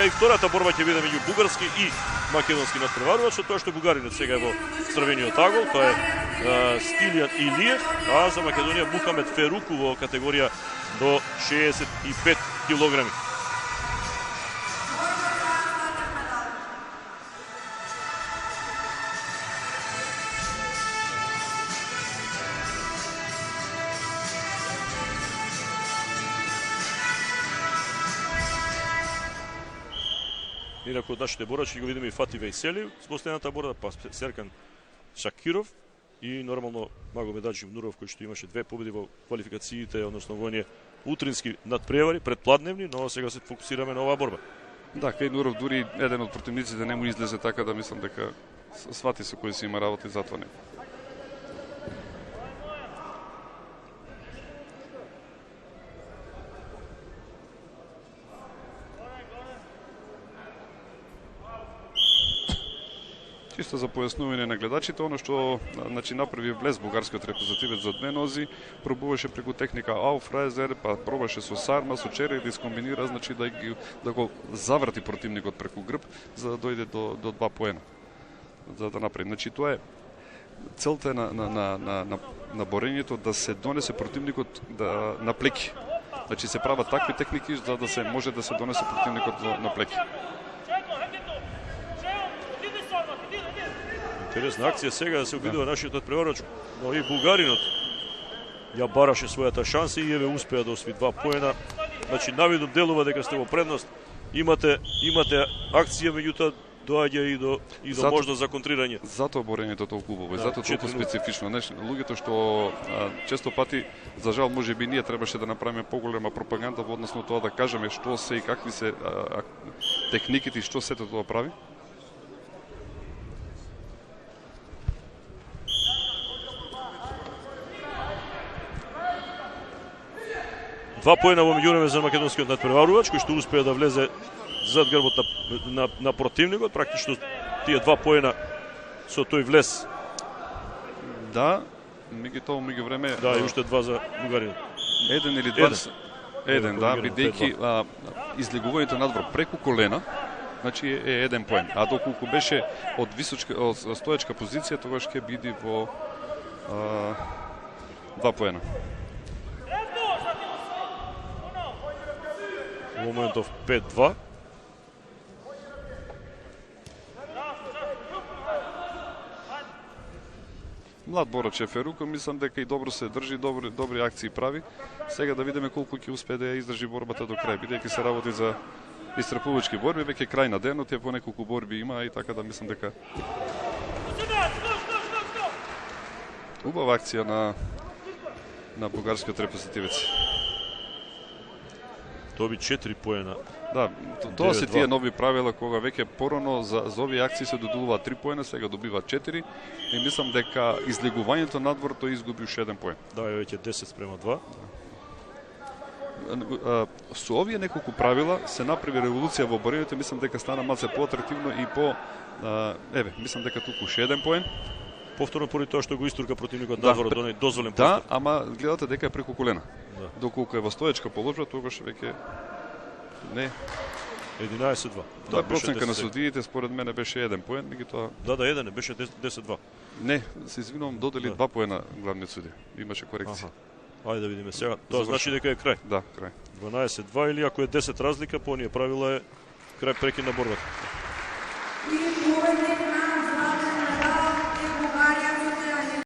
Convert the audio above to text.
И втората борба ќе биде меѓу бугарски и македонски надпреварувач, тоа што бугаринот сега е во црвениот агол, тоа е Стилјан Илиев, а за Македонија Мухамед Феруку во категорија до 65 килограми. Инаку од нашите борачи го видиме и Фати Вејселиев с последната борба, па Серкан Шакиров и нормално Магомедаджи Нуров, кој што имаше две победи во квалификациите, односно во оние утрински надпревари, предпладневни, но сега се фокусираме на оваа борба. Да, кај Нуров дури еден од противниците не му излезе, така да мислам дека свати се кој си има работа и затоа не. Чисто за појаснување на гледачите, оно што направи влез бугарскиот репрезентативец за две нози, пробуваше преку техника Ауфрайзер, па пробаше со Сарма, со Черек да искомбинира, да го заврти противникот преку грб, за да дојде до 2 поена. За да направи. Тоа е целта на борењето, да се донесе противникот на плеки. Се прават такви техники за да се може да се донесе противникот на плеки. Интересна акција сега да се обидува нашиот надпреварувач, но и бугаринот ја бараше својата шанса и еве успеа да освои 2 поена. Навидно делува дека сте во предност, имате акција, меѓутоа доаѓа и до можност за контрирање. Затоа борењето толку убаво, затоа толку специфично. Луѓето што често пати, за жал, можеби ние требаше да направиме поголема пропаганда во однос на тоа да кажеме што се и какви се техниките и што сето тоа прави. Два поена во меѓувреме за македонскиот надпреварувач, кој што успеа да влезе зад грбот на противникот, практично тие 2 поена со тој влез. Да, меѓувреме. Да, и уште 2 за бугаринот. Еден или два. Еден, да, бидејќи излегувањето надвор преку колена, е 1 поен. А доколку беше од стоечка позиција, тогаш ќе биде во 2 поена. Во моментов 5-2. Млад борач е Феруко, мислам дека и добро се држи, добри акции прави. Сега да видиме колку ќе успее да ја издржи борбата до крај, бидејќи се работи за истрпувачки борби, веќе крај на денот, по неколку борби има и така да мислам дека убава акција на бугарскиот репрезентативец. Доби 4 поена. Да, тоа се тие нови правила кога веќе порано за овие акции се додолуваат 3 поена, сега добива 4 и мислам дека излегувањето надвор тој изгуби уште 1 поен. Да, е веќе 10:2. Со овие неколку правила се направи револуција во борењето, мислам дека стана малце поатрактивно и мислам дека туку уште 1 поен. Повторно поради тоа што го истурка противникот надвор од дозволен простор. Да, ама гледате дека е преку колена. Да. Доколку е во стоечка положба, тогаш веќе не 11-2. Тоа проценка на судиите според мене беше 1 поен, меѓутоа Да, 1 не беше 10-2. Не, се извинувам, додели 2 поена главниот судија. Имаше корекција. Ајде да видиме сега. Тоа значи дека е крај. Да, крај. 12-2 или ако е 10 разлика, по оние правила е крај прекин на борбата.